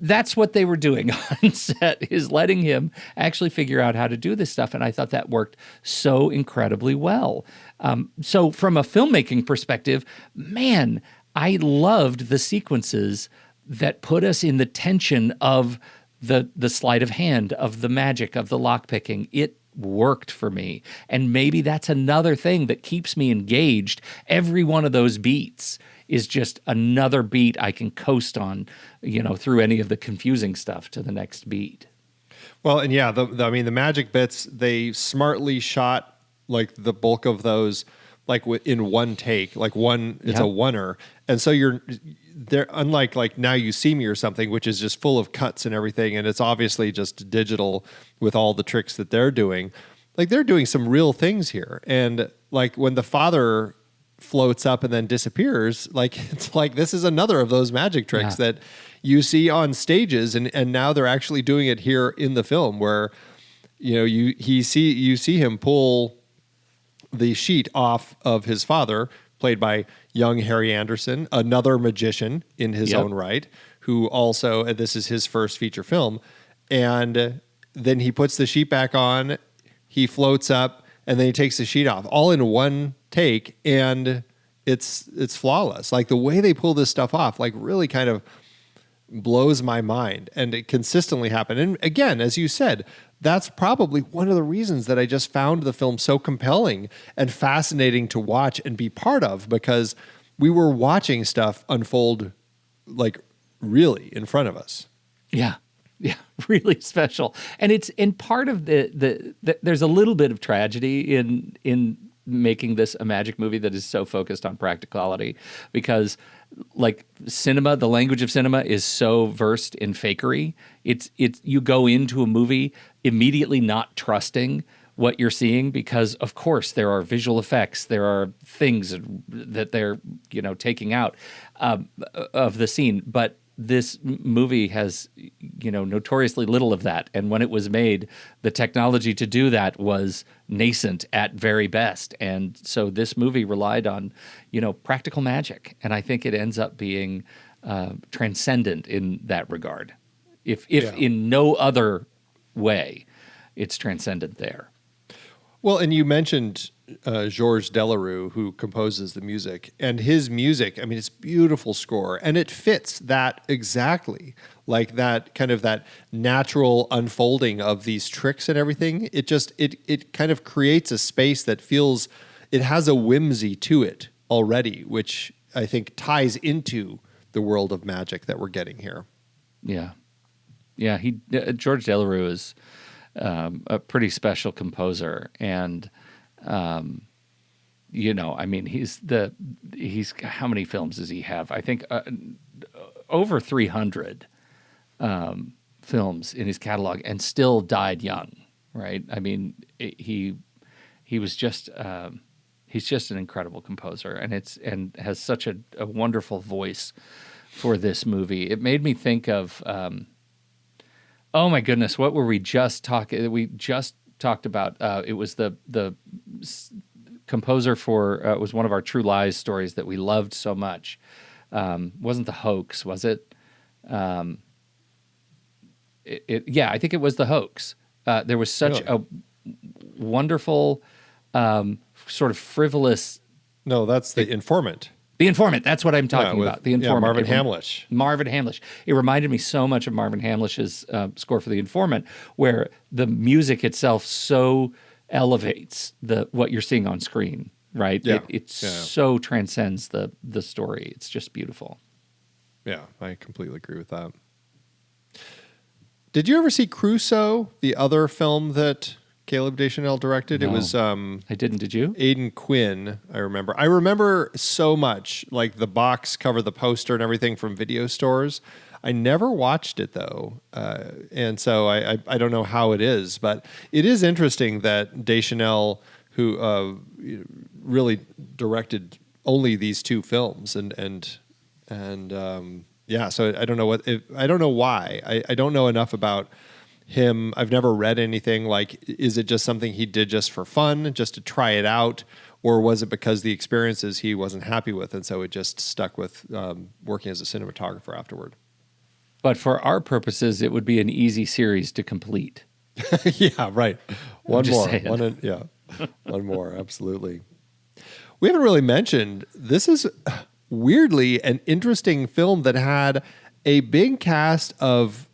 that's what they were doing on set, is letting him actually figure out how to do this stuff. And I thought that worked so incredibly well. So from a filmmaking perspective, man, I loved the sequences that put us in the tension of the sleight of hand, of the magic, of the lockpicking. It worked for me. And maybe that's another thing that keeps me engaged. Every one of those beats is just another beat I can coast on, through any of the confusing stuff to the next beat. Well, and yeah, the magic bits, they smartly shot like the bulk of those like in one take, like it's a oneer. And so they're unlike like Now You See Me or something, which is just full of cuts and everything. And it's obviously just digital with all the tricks that they're doing. Like they're doing some real things here. And like when the father floats up and then disappears, like it's like this is another of those magic tricks that you see on stages, and now they're actually doing it here in the film where you see him pull the sheet off of his father, played by young Harry Anderson, another magician in his own right, who also, this is his first feature film, and then he puts the sheet back on, he floats up, and then he takes the sheet off, all in one take, and it's flawless. Like the way they pull this stuff off, like really kind of blows my mind, and it consistently happened. And again, as you said, that's probably one of the reasons that I just found the film so compelling and fascinating to watch and be part of, because we were watching stuff unfold like really in front of us. Yeah, really special. And it's in part of the there's a little bit of tragedy in making this a magic movie that is so focused on practicality, because like cinema, the language of cinema is so versed in fakery. It's you go into a movie immediately not trusting what you're seeing, because of course there are visual effects, there are things that they're taking out of the scene, but this movie has notoriously little of that. And when it was made, the technology to do that was nascent at very best. And so this movie relied on practical magic, and I think it ends up being transcendent in that regard. If in no other way, it's transcendent there. Well, and you mentioned Georges Delerue, who composes the music, and his music, I mean, it's beautiful score, and it fits that exactly, like that kind of that natural unfolding of these tricks and everything. It kind of creates a space that feels, it has a whimsy to it already, which I think ties into the world of magic that we're getting here. Yeah. Georges Delerue is a pretty special composer, and I mean, he's how many films does he have? I think over 300 films in his catalog, and still died young, right? I mean, he was just he's just an incredible composer, and has such a wonderful voice for this movie. It made me think of oh my goodness, what were we just talking? We just talked about. It was the composer for. It was one of our True Lies stories that we loved so much. Wasn't The Hoax? Was it? Yeah, I think it was The Hoax. There was such a wonderful, sort of frivolous. No, that's The Informant. The Informant, that's what I'm talking about. The Informant. Marvin Hamlish. Marvin Hamlish. It reminded me so much of Marvin Hamlish's score for The Informant, where the music itself so elevates what you're seeing on screen, right? Yeah. It so transcends the story. It's just beautiful. Yeah, I completely agree with that. Did you ever see Crusoe, the other film that Caleb Deschanel directed? No, it was I didn't. Did you? Aidan Quinn, I remember so much, like the box cover, the poster and everything from video stores. I never watched it though, and so I don't know how it is, but it is interesting that Deschanel, who really directed only these two films, and so I don't know I don't know why. I don't know enough about him. I've never read anything. Like, is it just something he did just for fun, just to try it out, or was it because the experiences he wasn't happy with, and so it just stuck with working as a cinematographer afterward? But for our purposes, it would be an easy series to complete. Yeah, right. One more. One more. Absolutely. We haven't really mentioned, this is weirdly an interesting film that had a big cast of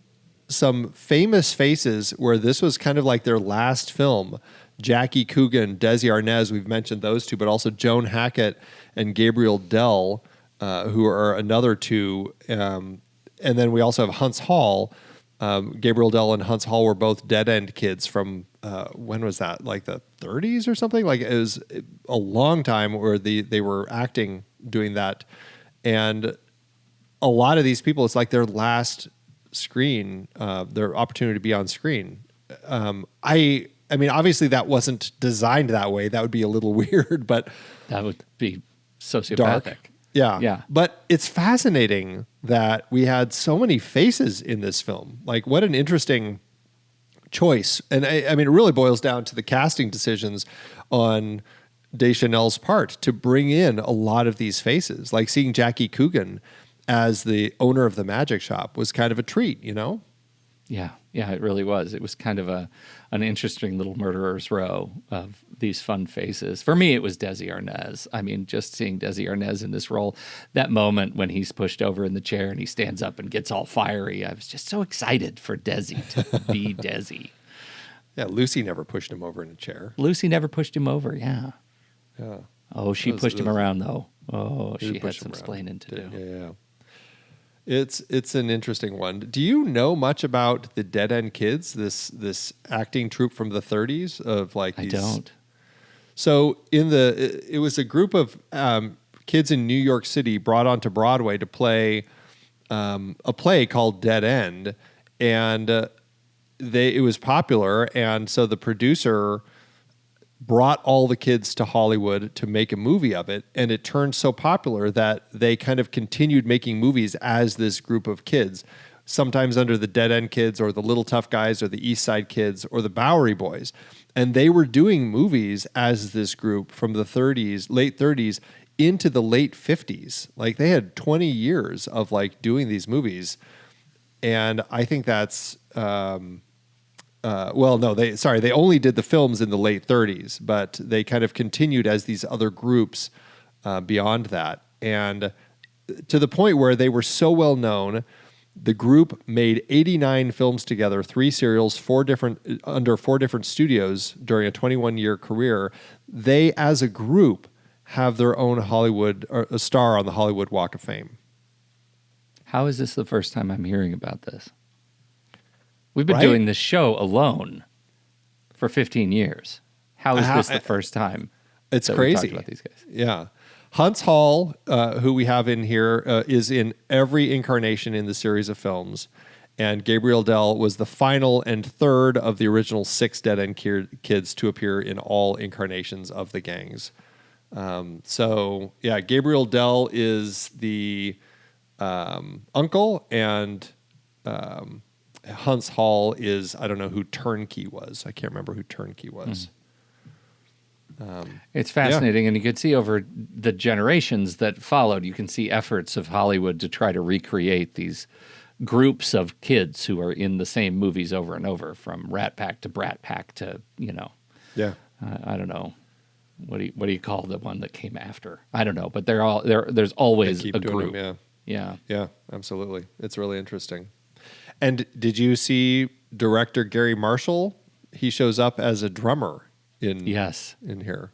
some famous faces where this was kind of like their last film. Jackie Coogan, Desi Arnaz, we've mentioned those two, but also Joan Hackett and Gabriel Dell, who are another two. And then we also have Huntz Hall. Gabriel Dell and Huntz Hall were both Dead End kids from, when was that? Like the 30s or something? Like it was a long time where they were acting, doing that. And a lot of these people, it's like their last screen, their opportunity to be on screen. I mean, obviously that wasn't designed that way. That would be a little weird, but that would be sociopathic. Dark. Yeah. But it's fascinating that we had so many faces in this film. Like, what an interesting choice. And I mean, it really boils down to the casting decisions on Deschanel's part to bring in a lot of these faces. Like seeing Jackie Coogan as the owner of the magic shop was kind of a treat, you know? Yeah, it really was. It was kind of an interesting little murderer's row of these fun faces. For me, it was Desi Arnaz. I mean, just seeing Desi Arnaz in this role, that moment when he's pushed over in the chair and he stands up and gets all fiery, I was just so excited for Desi to be Desi. Yeah, Lucy never pushed him over in a chair. Lucy never pushed him over, yeah. Oh, she pushed him around, though. Oh, she had some explaining to do. Yeah. It's an interesting one. Do you know much about the Dead End Kids, this acting troupe from the 30s of like these? I don't. So it was a group of kids in New York City brought onto Broadway to play a play called Dead End, and it was popular, and so the producer brought all the kids to Hollywood to make a movie of it, and it turned so popular that they kind of continued making movies as this group of kids, sometimes under the Dead End Kids or the Little Tough Guys or the East Side Kids or the Bowery Boys. And they were doing movies as this group from the 30s, late 30s into the late 50s. Like they had 20 years of like doing these movies. And I think that's they only did the films in the late 30s, but they kind of continued as these other groups beyond that. And to the point where they were so well known, the group made 89 films together, 3 serials, under 4 different studios during a 21-year career. They, as a group, have their own Hollywood, or a star on the Hollywood Walk of Fame. How is this the first time I'm hearing about this? We've been doing this show alone for 15 years. How is this the first time? It's crazy. We talked about these guys? Yeah. Huntz Hall, who we have in here, is in every incarnation in the series of films. And Gabriel Dell was the final and third of the original 6 Dead End Kids to appear in all incarnations of the gangs. Gabriel Dell is the uncle, and Huntz Hall is, I don't know who Turnkey was. I can't remember who Turnkey was. It's fascinating, and you could see over the generations that followed, you can see efforts of Hollywood to try to recreate these groups of kids who are in the same movies over and over, from Rat Pack to Brat Pack to, I don't know. What do you call the one that came after? I don't know, but there's always a group. Yeah, absolutely. It's really interesting. And did you see director Gary Marshall? He shows up as a drummer in here.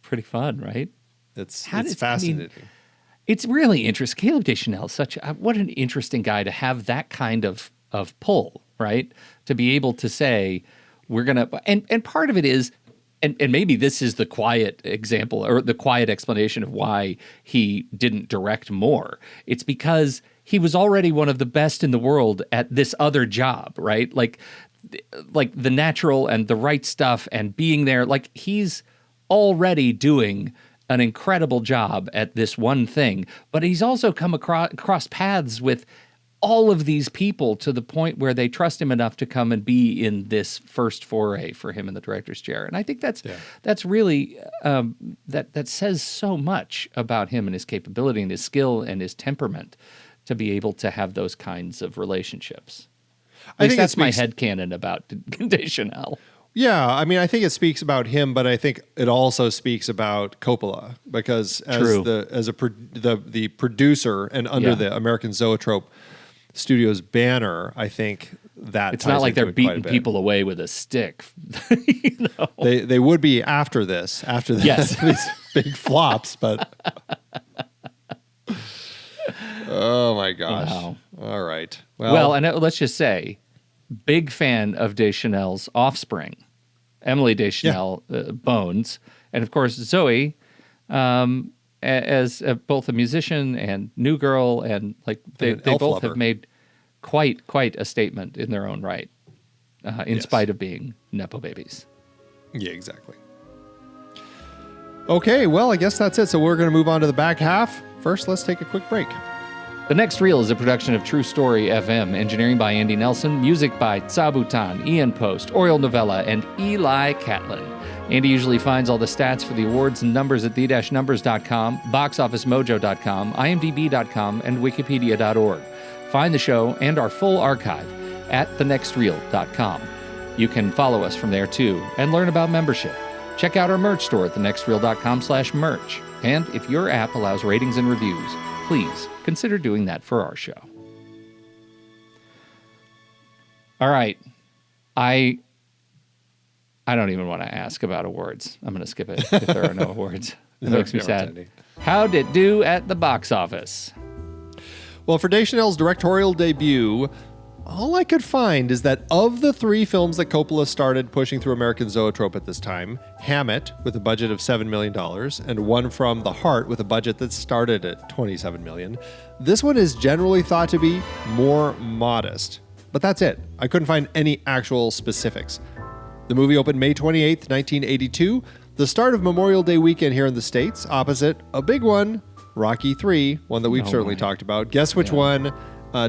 Pretty fun, right? It's fascinating. It's really interesting. Caleb Deschanel, what an interesting guy to have that kind of pull, right? To be able to say, we're going to, and part of it is, and maybe this is the quiet example or the quiet explanation of why he didn't direct more. It's because he was already one of the best in the world at this other job, right? Like The Natural and The Right Stuff and being there. Like, he's already doing an incredible job at this one thing, but he's also come across paths with all of these people to the point where they trust him enough to come and be in this first foray for him in the director's chair. And I think that's really, that says so much about him and his capability and his skill and his temperament to be able to have those kinds of relationships. At least that's my headcanon about Deschanel. Yeah, I mean, I think it speaks about him, but I think it also speaks about Coppola, because as the producer and under the American Zoetrope studio's banner, I think that it's not like they're beating people away with a stick. They would be after this, yes. these big flops, but oh my gosh. Wow. All right. Well, and let's just say, big fan of Deschanel's offspring, Emily Deschanel, Bones, and of course Zoe, as both a musician and New Girl, and like they both lover. have made quite a statement in their own right, in spite of being Nepo babies. Yeah, exactly. Okay, well, I guess that's it. So we're going to move on to the back half. First, let's take a quick break. The Next Reel is a production of True Story FM, engineering by Andy Nelson, music by Tsabutan, Ian Post, Oriel Novella, and Eli Catlin. Andy usually finds all the stats for the awards and numbers at the-numbers.com, boxofficemojo.com, imdb.com, and wikipedia.org. Find the show and our full archive at thenextreel.com. You can follow us from there too and learn about membership. Check out our merch store at thenextreel.com/merch. And if your app allows ratings and reviews, please consider doing that for our show. All right. I don't even want to ask about awards. I'm going to skip it if there are no awards. It makes me sad. How'd it do at the box office? Well, for Deschanel's directorial debut, all I could find is that of the 3 films that Coppola started pushing through American Zoetrope at this time, Hammett, with a budget of $7 million, and One from the Heart, with a budget that started at $27 million, this one is generally thought to be more modest. But that's it. I couldn't find any actual specifics. The movie opened May 28th, 1982, the start of Memorial Day weekend here in the States, opposite a big one, Rocky III, one that we've certainly talked about. Guess which one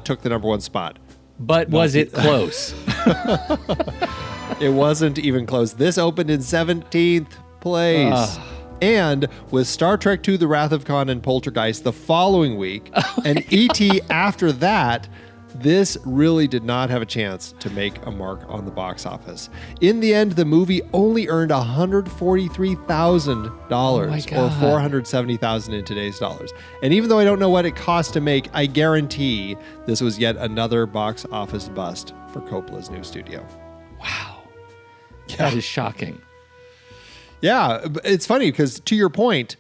took the #1 spot? But was it close? It wasn't even close. This opened in 17th place. And with Star Trek II, The Wrath of Khan and Poltergeist the following week, and E.T. after that, this really did not have a chance to make a mark on the box office. In the end, the movie only earned $143,000 or $470,000 in today's dollars. And even though I don't know what it cost to make, I guarantee this was yet another box office bust for Coppola's new studio. Wow. That is shocking. Yeah, it's funny because to your point,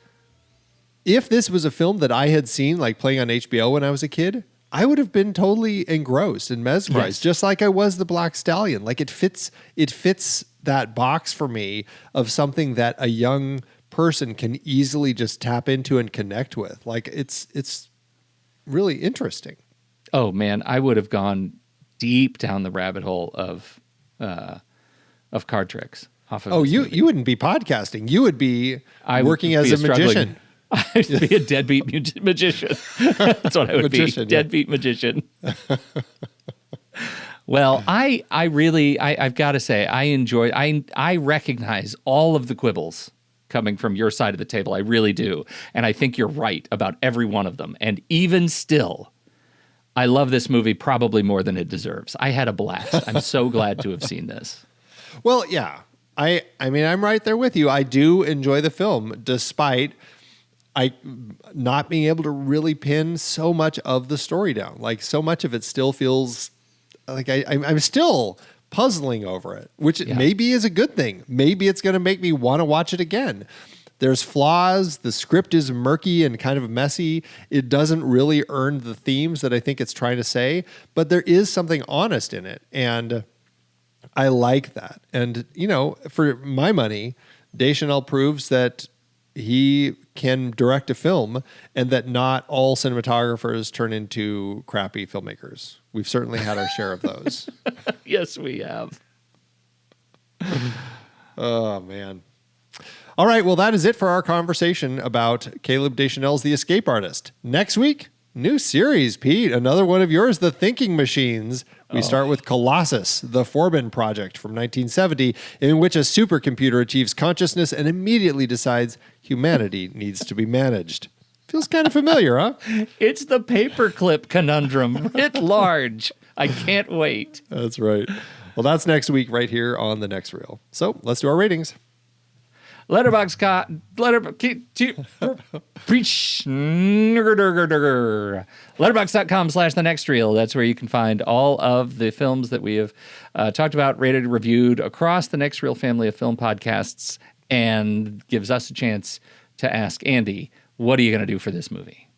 if this was a film that I had seen like playing on HBO when I was a kid, I would have been totally engrossed and mesmerized, just like I was the Black Stallion. Like it fits that box for me of something that a young person can easily just tap into and connect with. Like it's really interesting. Oh man, I would have gone deep down the rabbit hole of card tricks. Off of you wouldn't be podcasting. You would be working as a magician. I'd be a deadbeat magician. That's what I would be. Deadbeat magician. Well, I've got to say, I recognize all of the quibbles coming from your side of the table. I really do. And I think you're right about every one of them. And even still, I love this movie probably more than it deserves. I had a blast. I'm so glad to have seen this. Well, yeah. I mean, I'm right there with you. I do enjoy the film, despite not being able to really pin so much of the story down. Like, so much of it still feels like I'm still puzzling over it, which maybe is a good thing. Maybe it's going to make me want to watch it again. There's flaws. The script is murky and kind of messy. It doesn't really earn the themes that I think it's trying to say, but there is something honest in it. And I like that. And, for my money, Deschanel proves that he can direct a film and that not all cinematographers turn into crappy filmmakers. We've certainly had our share of those. Yes, we have. Oh, man. All right. Well, that is it for our conversation about Caleb Deschanel's The Escape Artist. Next week, new series, Pete. Another one of yours, The Thinking Machines. We start with Colossus, the Forbin project from 1970, in which a supercomputer achieves consciousness and immediately decides humanity needs to be managed. Feels kind of familiar, huh? It's the paperclip conundrum writ large. I can't wait. That's right. Well, that's next week right here on The Next Reel. So let's do our ratings. Letterboxd.com/thenextreel. That's where you can find all of the films that we have talked about, rated, reviewed across the Next Reel family of film podcasts, and gives us a chance to ask Andy, what are you going to do for this movie?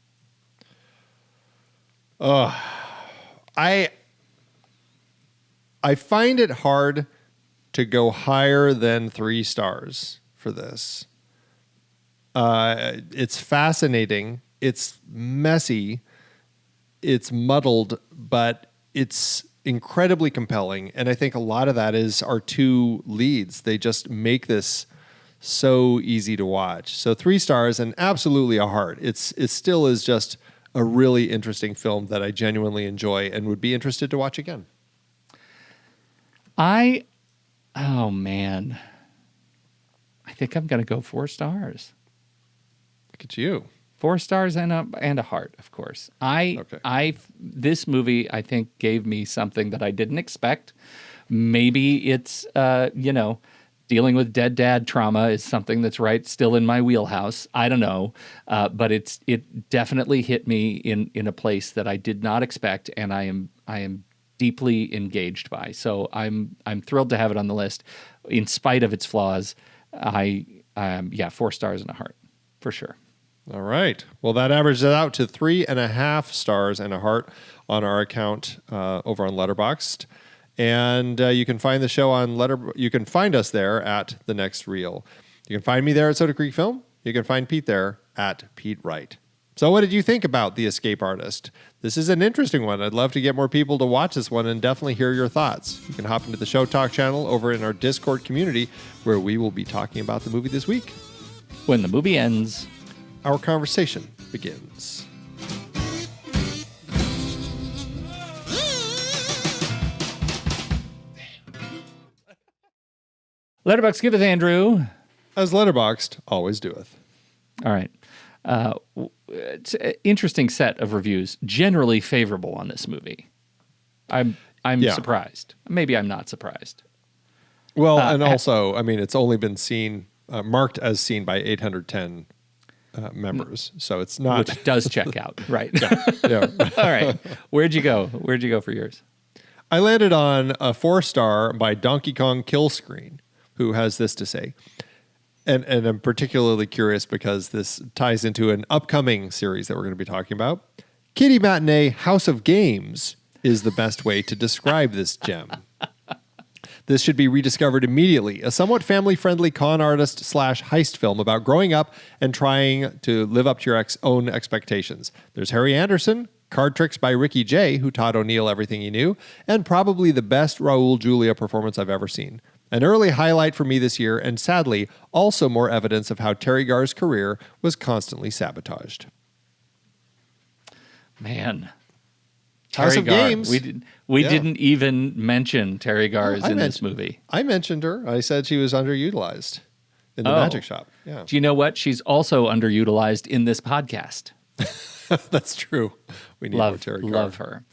I find it hard to go higher than 3 stars for this. It's fascinating. It's messy. It's muddled, but it's incredibly compelling. And I think a lot of that is our 2 leads. They just make this so easy to watch. So 3 stars and absolutely a heart. It still is just a really interesting film that I genuinely enjoy and would be interested to watch again. Oh man, I think I'm going to go 4 stars. Look at you. 4 stars and a heart, of course. This movie, I think, gave me something that I didn't expect. Maybe it's, dealing with dead dad trauma is something that's still in my wheelhouse. I don't know, but it definitely hit me in a place that I did not expect, and I am deeply engaged by. So I'm thrilled to have it on the list, in spite of its flaws. 4 stars and a heart, for sure. All right. Well, that averages out to 3.5 stars and a heart on our account over on Letterboxd. And you can find the show on You can find us there at The Next Reel. You can find me there at Soda Creek Film. You can find Pete there at Pete Wright. So what did you think about The Escape Artist? This is an interesting one. I'd love to get more people to watch this one and definitely hear your thoughts. You can hop into the Show Talk channel over in our Discord community, where we will be talking about the movie this week. When the movie ends, our conversation begins. Letterboxd giveth Andrew, as Letterboxd always doeth. All right. It's an interesting set of reviews, generally favorable on this movie. I'm surprised. Maybe I'm not surprised. Well, and also, I mean, it's only been seen, marked as seen by 810 members, so it's not... Which does check out, right? Yeah. All right. Where'd you go? Where'd you go for yours? I landed on a 4-star by Donkey Kong Killscreen, who has this to say. And I'm particularly curious because this ties into an upcoming series that we're going to be talking about. Kitty Matinee House of Games is the best way to describe this gem. This should be rediscovered immediately. A somewhat family-friendly con artist / heist film about growing up and trying to live up to your own expectations. There's Harry Anderson, card tricks by Ricky Jay, who taught O'Neal everything he knew, and probably the best Raúl Juliá performance I've ever seen. An early highlight for me this year, and sadly, also more evidence of how Terry Garr's career was constantly sabotaged. Man. House of Games. We didn't even mention Terry Garr's in this movie. I mentioned her. I said she was underutilized in the magic shop. Yeah. Do you know what? She's also underutilized in this podcast. That's true. We need more Terry Gar. Love her.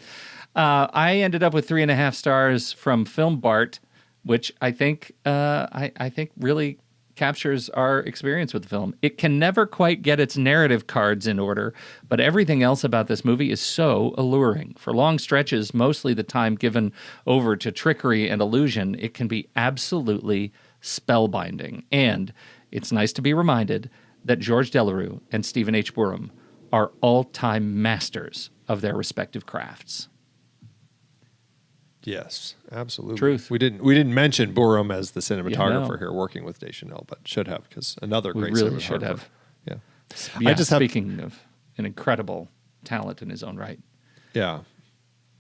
I ended up with 3.5 stars from Film Bart, which I think really captures our experience with the film. It can never quite get its narrative cards in order, but everything else about this movie is so alluring. For long stretches, mostly the time given over to trickery and illusion, it can be absolutely spellbinding. And it's nice to be reminded that George Delarue and Stephen H. Boorem are all-time masters of their respective crafts. Yes, absolutely. Truth. We didn't mention Boorem as the cinematographer here, working with Deschanel, but should have, because another great cinematographer. We really should have. Yeah. Speaking of an incredible talent in his own right. Yeah.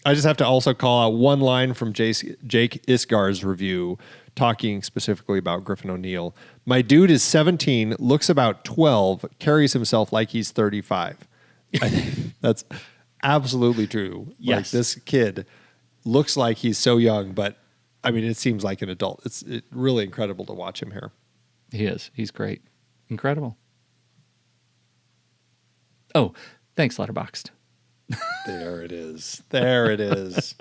I just have to also call out one line from Jake Isgar's review, talking specifically about Griffin O'Neal. My dude is 17, looks about 12, carries himself like he's 35. I think that's absolutely true. Yes. Like, this kid looks like he's so young, but I mean, it seems like an adult. It's really incredible to watch him here. He is. He's great. Incredible. Oh, thanks, Letterboxd. There it is. There it is.